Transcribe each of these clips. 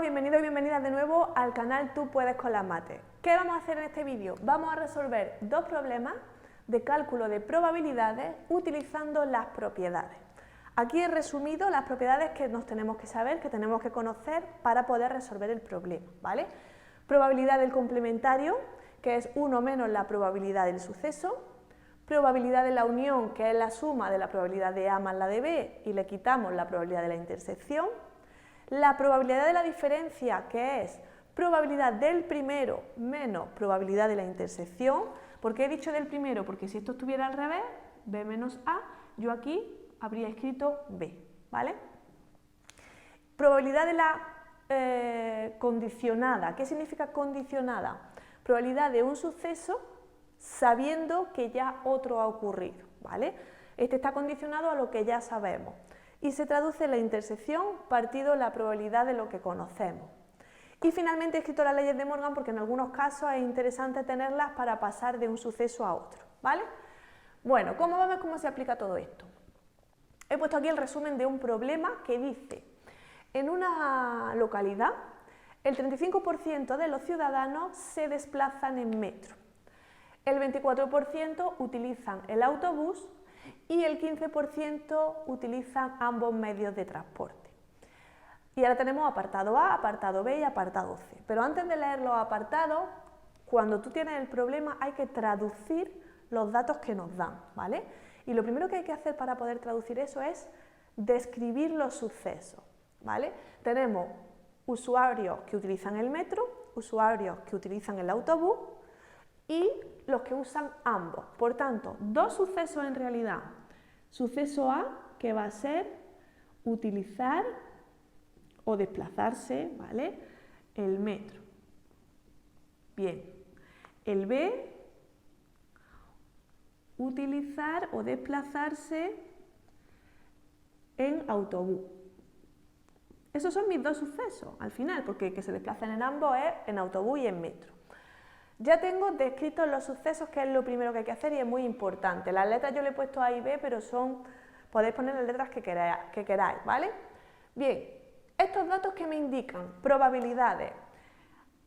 bienvenidos y bienvenidas de nuevo al canal Tú Puedes con las Mates. ¿Qué vamos a hacer en este vídeo? Vamos a resolver dos problemas de cálculo de probabilidades utilizando las propiedades. Aquí he resumido las propiedades que nos tenemos que saber, que tenemos que conocer para poder resolver el problema, ¿vale? Probabilidad del complementario, que es 1 menos la probabilidad del suceso. Probabilidad de la unión, que es la suma de la probabilidad de A más la de B, y le quitamos la probabilidad de la intersección. La probabilidad de la diferencia, que es probabilidad del primero menos probabilidad de la intersección. ¿Por qué he dicho del primero? Porque si esto estuviera al revés, B menos A, yo aquí habría escrito B, ¿vale? Probabilidad de la condicionada. ¿Qué significa condicionada? Probabilidad de un suceso sabiendo que ya otro ha ocurrido, ¿vale? Este está condicionado a lo que ya sabemos. Y se traduce en la intersección partido la probabilidad de lo que conocemos. Y finalmente he escrito las leyes de Morgan porque en algunos casos es interesante tenerlas para pasar de un suceso a otro, ¿vale? Bueno, ¿cómo vamos? ¿Cómo se aplica todo esto? He puesto aquí el resumen de un problema que dice: en una localidad, el 35% de los ciudadanos se desplazan en metro, el 24% utilizan el autobús y el 15% utilizan ambos medios de transporte. Y ahora tenemos apartado A, apartado B y apartado C. Pero antes de leer los apartados, cuando tú tienes el problema hay que traducir los datos que nos dan, ¿vale? Y lo primero que hay que hacer para poder traducir eso es describir los sucesos, ¿vale? Tenemos usuarios que utilizan el metro, usuarios que utilizan el autobús y los que usan ambos. Por tanto, dos sucesos en realidad. Suceso A, que va a ser utilizar o desplazarse, ¿vale?, el metro. Bien. El B, utilizar o desplazarse en autobús. Esos son mis dos sucesos, al final, porque que se desplacen en ambos es en autobús y en metro. Ya tengo descritos los sucesos, que es lo primero que hay que hacer y es muy importante. Las letras yo le he puesto A y B, pero podéis poner las letras que queráis, ¿vale? Bien, estos datos que me indican probabilidades.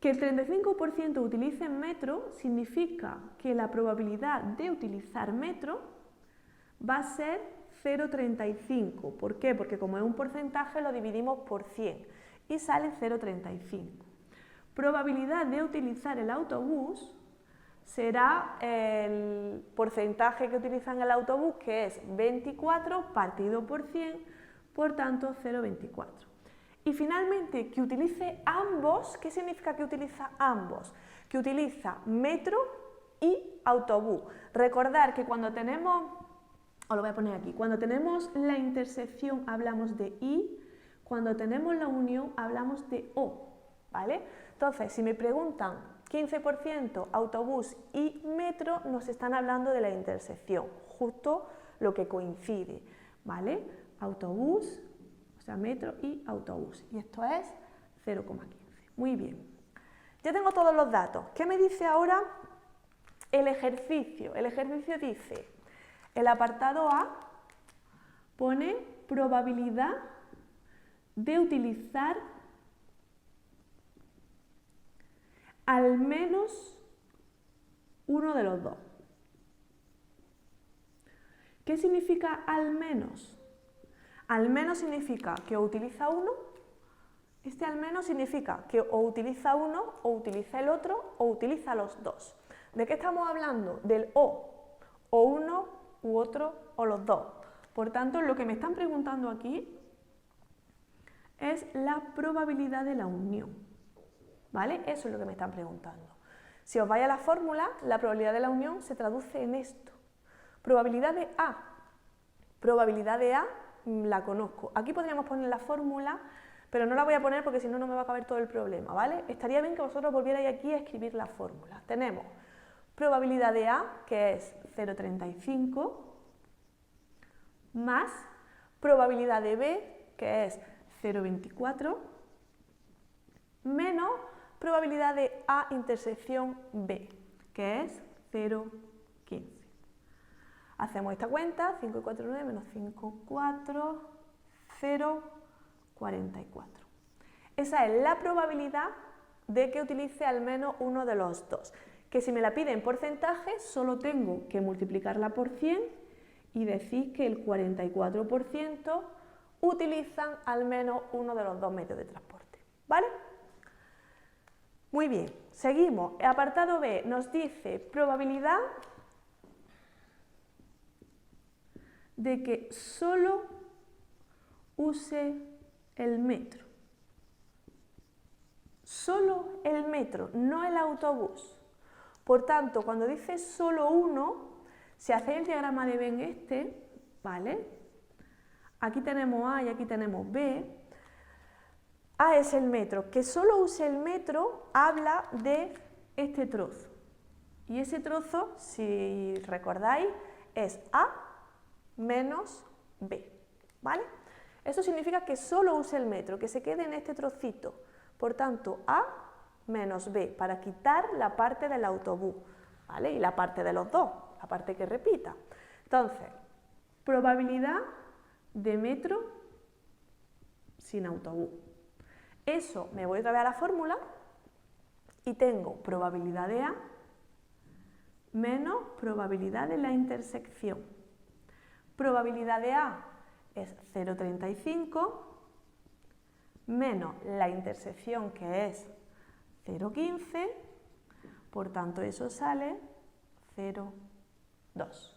Que el 35% utilicen metro significa que la probabilidad de utilizar metro va a ser 0,35. ¿Por qué? Porque como es un porcentaje lo dividimos por 100 y sale 0,35. Probabilidad de utilizar el autobús será el porcentaje que utilizan el autobús, que es 24 partido por 100, por tanto 0,24. Y finalmente, que utilice ambos. ¿Qué significa que utiliza ambos? Que utiliza metro y autobús. Recordar que cuando tenemos, os lo voy a poner aquí, cuando tenemos la intersección hablamos de I, cuando tenemos la unión hablamos de O, ¿vale? Entonces, si me preguntan 15% autobús y metro, nos están hablando de la intersección, justo lo que coincide, ¿vale? Autobús, o sea, metro y autobús. Y esto es 0,15. Muy bien. Ya tengo todos los datos. ¿Qué me dice ahora el ejercicio? El ejercicio dice, el apartado A pone probabilidad de utilizar al menos uno de los dos. ¿Qué significa al menos? Al menos significa que o utiliza uno, este al menos significa que o utiliza uno, o utiliza el otro, o utiliza los dos. ¿De qué estamos hablando? Del o uno, u otro, o los dos. Por tanto, lo que me están preguntando aquí es la probabilidad de la unión, ¿vale? Eso es lo que me están preguntando. Si os vais a la fórmula, la probabilidad de la unión se traduce en esto. Probabilidad de A. Probabilidad de A la conozco. Aquí podríamos poner la fórmula, pero no la voy a poner porque si no, no me va a caber todo el problema, ¿vale? Estaría bien que vosotros volvierais aquí a escribir la fórmula. Tenemos probabilidad de A, que es 0,35, más probabilidad de B, que es 0,24, menos probabilidad de A intersección B, que es 0,15. Hacemos esta cuenta, 5 y 4, 9, menos 5, 4, 0, 44. esa es la probabilidad de que utilice al menos uno de los dos. Que si me la pide en porcentaje, solo tengo que multiplicarla por 100 y decir que el 44% utilizan al menos uno de los dos medios de transporte. ¿Vale? Muy bien, seguimos. El apartado B nos dice probabilidad de que solo use el metro. Solo el metro, no el autobús. Por tanto, cuando dice solo uno, si hacéis el diagrama de Venn este, ¿vale? Aquí tenemos A y aquí tenemos B. A es el metro. Que solo use el metro habla de este trozo. Y ese trozo, si recordáis, es A menos B, ¿vale? Eso significa que solo use el metro, que se quede en este trocito. Por tanto, A menos B, para quitar la parte del autobús, ¿vale? Y la parte de los dos, la parte que repita. Entonces, probabilidad de metro sin autobús. Eso, me voy otra vez a la fórmula y tengo probabilidad de A menos probabilidad de la intersección. Probabilidad de A es 0,35 menos la intersección, que es 0,15, por tanto eso sale 0,2,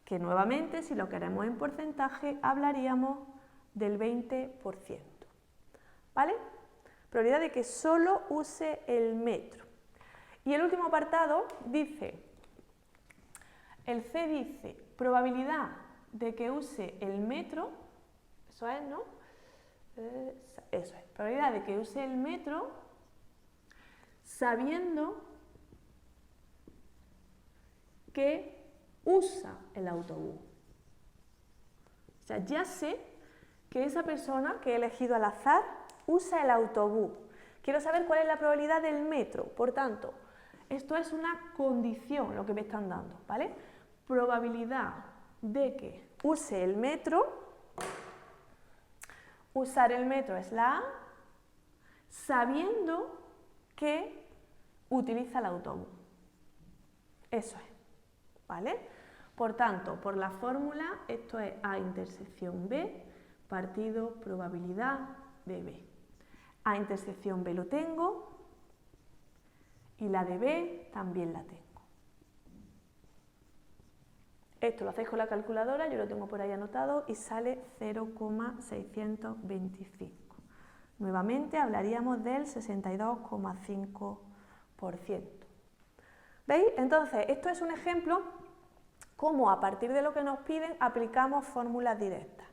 que nuevamente, si lo queremos en porcentaje, hablaríamos del 20%, ¿vale? Probabilidad de que solo use el metro. Y el último apartado dice, el C dice, probabilidad de que use el metro, eso es, ¿no? Eso es, probabilidad de que use el metro sabiendo que usa el autobús. O sea, ya sé que esa persona que he elegido al azar usa el autobús. Quiero saber cuál es la probabilidad del metro. Por tanto, esto es una condición lo que me están dando, ¿vale? Probabilidad de que use el metro. Usar el metro es la A, sabiendo que utiliza el autobús. Eso es, ¿vale? Por tanto, por la fórmula, esto es A intersección B, partido probabilidad de B. A intersección B lo tengo y la de B también la tengo. Esto lo hacéis con la calculadora, yo lo tengo por ahí anotado y sale 0,625. Nuevamente hablaríamos del 62,5%. ¿Veis? Entonces, esto es un ejemplo cómo a partir de lo que nos piden aplicamos fórmulas directas.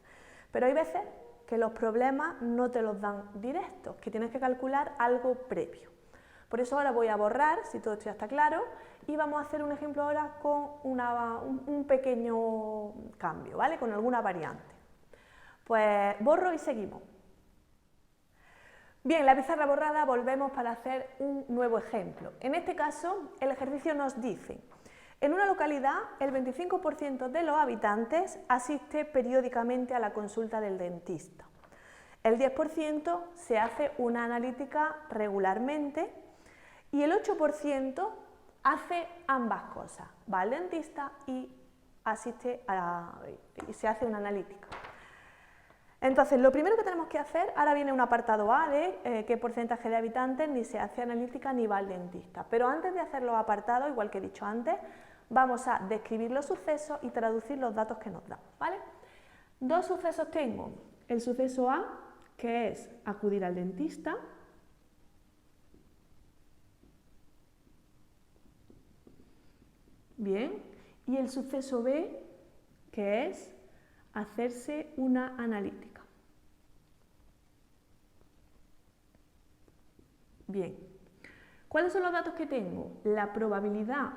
Pero hay veces que los problemas no te los dan directos, que tienes que calcular algo previo. Por eso ahora voy a borrar, si todo esto ya está claro, y vamos a hacer un ejemplo ahora con un pequeño cambio, ¿vale? Con alguna variante. Pues borro y seguimos. Bien, la pizarra borrada, volvemos para hacer un nuevo ejemplo. En este caso, el ejercicio nos dice, en una localidad, el 25% de los habitantes asiste periódicamente a la consulta del dentista. El 10% se hace una analítica regularmente y el 8% hace ambas cosas, va al dentista y se hace una analítica. Entonces, lo primero que tenemos que hacer, ahora viene un apartado A de qué porcentaje de habitantes ni se hace analítica ni va al dentista. Pero antes de hacer los apartados, igual que he dicho antes, vamos a describir los sucesos y traducir los datos que nos dan, ¿vale? Dos sucesos tengo. El suceso A, que es acudir al dentista. Bien. Y el suceso B, que es hacerse una analítica. Bien. ¿Cuáles son los datos que tengo? La probabilidad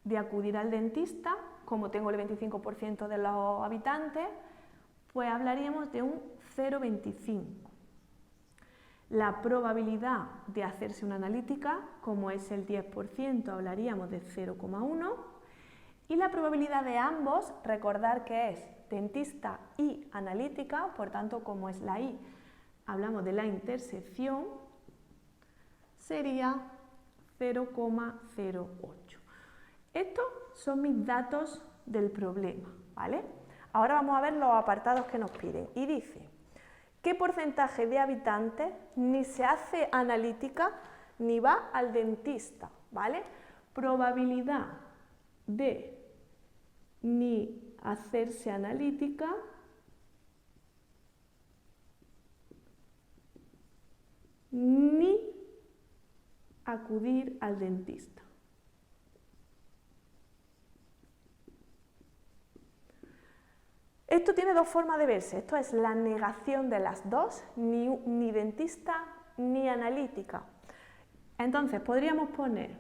de acudir al dentista, como tengo el 25% de los habitantes, pues hablaríamos de un 0,25. La probabilidad de hacerse una analítica, como es el 10%, hablaríamos de 0,1. Y la probabilidad de ambos, recordar que es dentista y analítica, por tanto, como es la I, hablamos de la intersección, sería 0,08. Estos son mis datos del problema, ¿vale? Ahora vamos a ver los apartados que nos piden. Y dice, ¿qué porcentaje de habitantes ni se hace analítica ni va al dentista? ¿Vale? Probabilidad de ni hacerse analítica ni acudir al dentista. Esto tiene dos formas de verse. Esto es la negación de las dos, ni dentista ni analítica. Entonces podríamos poner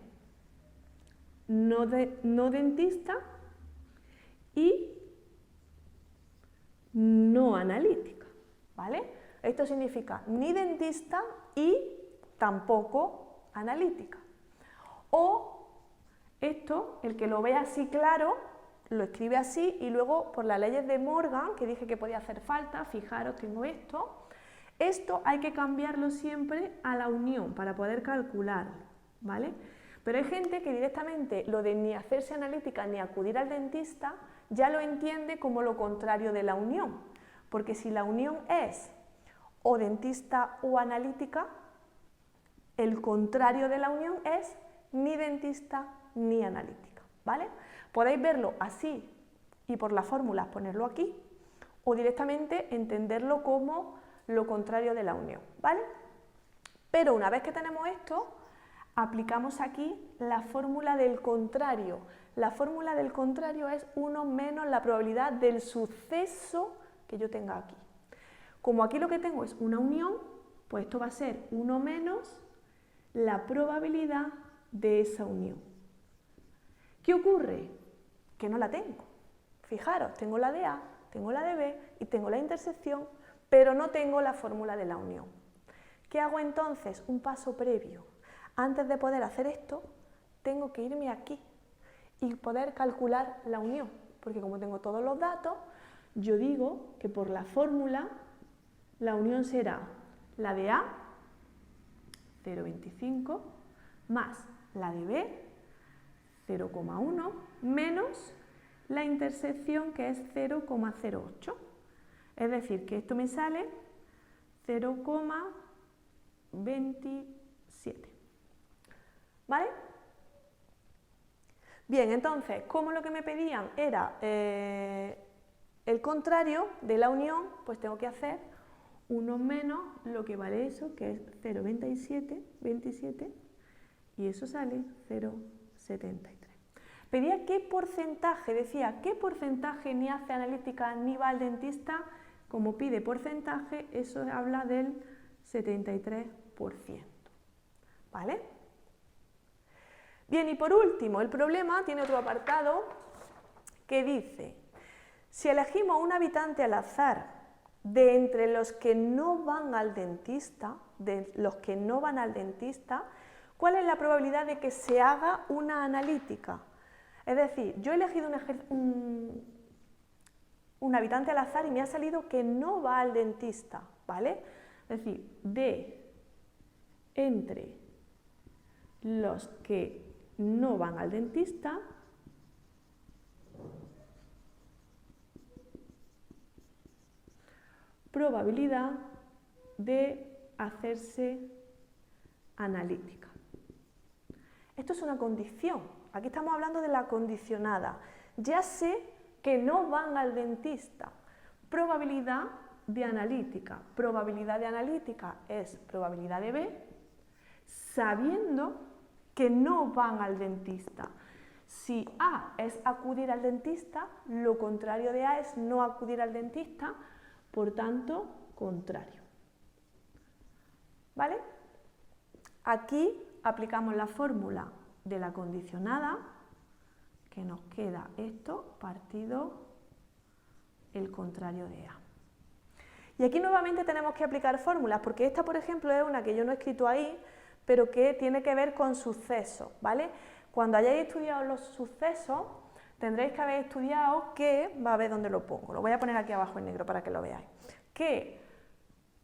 no dentista y no analítica, ¿vale? Esto significa ni dentista y tampoco analítica. O esto, el que lo vea así claro, lo escribe así y luego por las leyes de Morgan, que dije que podía hacer falta, fijaros, tengo esto hay que cambiarlo siempre a la unión para poder calcularlo, ¿vale? Pero hay gente que directamente lo de ni hacerse analítica ni acudir al dentista ya lo entiende como lo contrario de la unión, porque si la unión es o dentista o analítica, el contrario de la unión es ni dentista ni analítica, ¿vale? Podéis verlo así y por las fórmulas ponerlo aquí, o directamente entenderlo como lo contrario de la unión, ¿vale? Pero una vez que tenemos esto, aplicamos aquí la fórmula del contrario. La fórmula del contrario es 1 menos la probabilidad del suceso que yo tenga aquí. Como aquí lo que tengo es una unión, pues esto va a ser 1 menos la probabilidad de esa unión. ¿Qué ocurre? Que no la tengo. Fijaros, tengo la de A, tengo la de B y tengo la intersección, pero no tengo la fórmula de la unión. ¿Qué hago entonces? Un paso previo. Antes de poder hacer esto, tengo que irme aquí y poder calcular la unión, porque como tengo todos los datos, yo digo que por la fórmula la unión será la de A, 0,25, más la de B, 0,1, menos la intersección que es 0,08. Es decir, que esto me sale 0,27. ¿Vale? Bien, entonces, como lo que me pedían era el contrario de la unión, pues tengo que hacer 1 menos lo que vale eso, que es 0,27, y eso sale 0,73. Pedía qué porcentaje, decía, ¿qué porcentaje ni hace analítica ni va al dentista? Como pide porcentaje, eso habla del 73%. ¿Vale? Bien, y por último, el problema tiene otro apartado que dice, si elegimos un habitante al azar de entre los que no van al dentista, ¿cuál es la probabilidad de que se haga una analítica? Es decir, yo he elegido un habitante al azar y me ha salido que no va al dentista, ¿vale? Es decir, entre los que no van al dentista, probabilidad de hacerse analítica. Esto es una condición. Aquí estamos hablando de la condicionada. Ya sé que no van al dentista. Probabilidad de analítica. Probabilidad de analítica es probabilidad de B, sabiendo que no van al dentista. Si A es acudir al dentista, lo contrario de A es no acudir al dentista, por tanto, contrario. ¿Vale? Aquí aplicamos la fórmula de la condicionada, que nos queda esto partido el contrario de A. Y aquí nuevamente tenemos que aplicar fórmulas, porque esta, por ejemplo, es una que yo no he escrito ahí, pero que tiene que ver con sucesos, ¿vale? Cuando hayáis estudiado los sucesos, tendréis que haber estudiado que, va a ver dónde lo pongo, lo voy a poner aquí abajo en negro para que lo veáis, que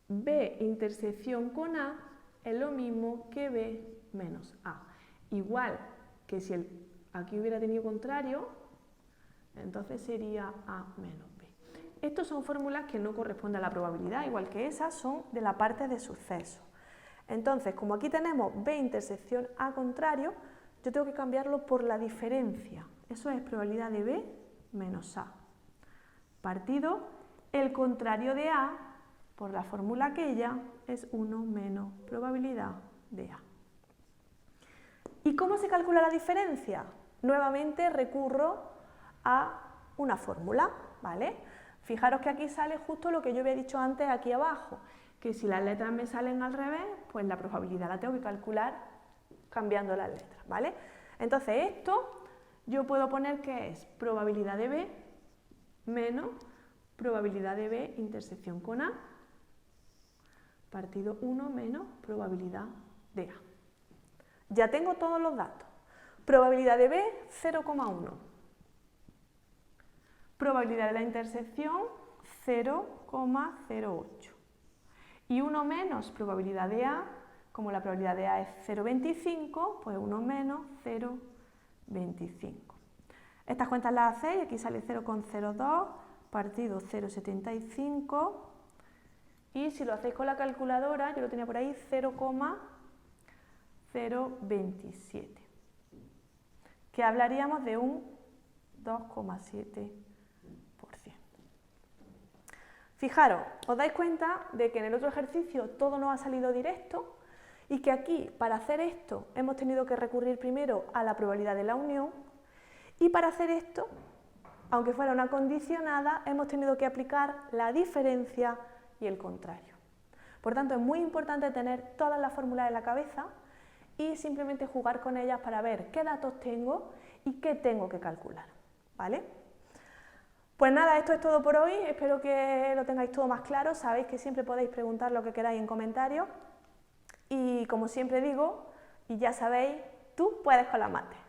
B intersección con A es lo mismo que B menos A. Igual que si aquí hubiera tenido contrario, entonces sería A menos B. Estas son fórmulas que no corresponden a la probabilidad, igual que esas son de la parte de suceso. Entonces, como aquí tenemos B intersección A contrario, yo tengo que cambiarlo por la diferencia. Eso es probabilidad de B menos A. Partido, el contrario de A, por la fórmula aquella, es 1 menos probabilidad de A. ¿Y cómo se calcula la diferencia? Nuevamente recurro a una fórmula, ¿vale? Fijaros que aquí sale justo lo que yo había dicho antes aquí abajo, que si las letras me salen al revés, pues la probabilidad la tengo que calcular cambiando las letras, ¿vale? Entonces esto yo puedo poner que es probabilidad de B menos probabilidad de B intersección con A, partido 1 menos probabilidad de A. Ya tengo todos los datos. Probabilidad de B, 0,1. Probabilidad de la intersección, 0,08. Y 1 menos probabilidad de A, como la probabilidad de A es 0,25, pues 1 menos 0,25. Estas cuentas las hacéis, aquí sale 0,02, partido 0,75, y si lo hacéis con la calculadora, yo lo tenía por ahí, 0,027, que hablaríamos de un 2,7%. Fijaros, os dais cuenta de que en el otro ejercicio todo nos ha salido directo y que aquí, para hacer esto, hemos tenido que recurrir primero a la probabilidad de la unión, y para hacer esto, aunque fuera una condicionada, hemos tenido que aplicar la diferencia y el contrario. Por tanto, es muy importante tener todas las fórmulas en la cabeza y simplemente jugar con ellas para ver qué datos tengo y qué tengo que calcular, ¿vale? Pues nada, esto es todo por hoy, espero que lo tengáis todo más claro, sabéis que siempre podéis preguntar lo que queráis en comentarios y como siempre digo, y ya sabéis, tú puedes con la mates.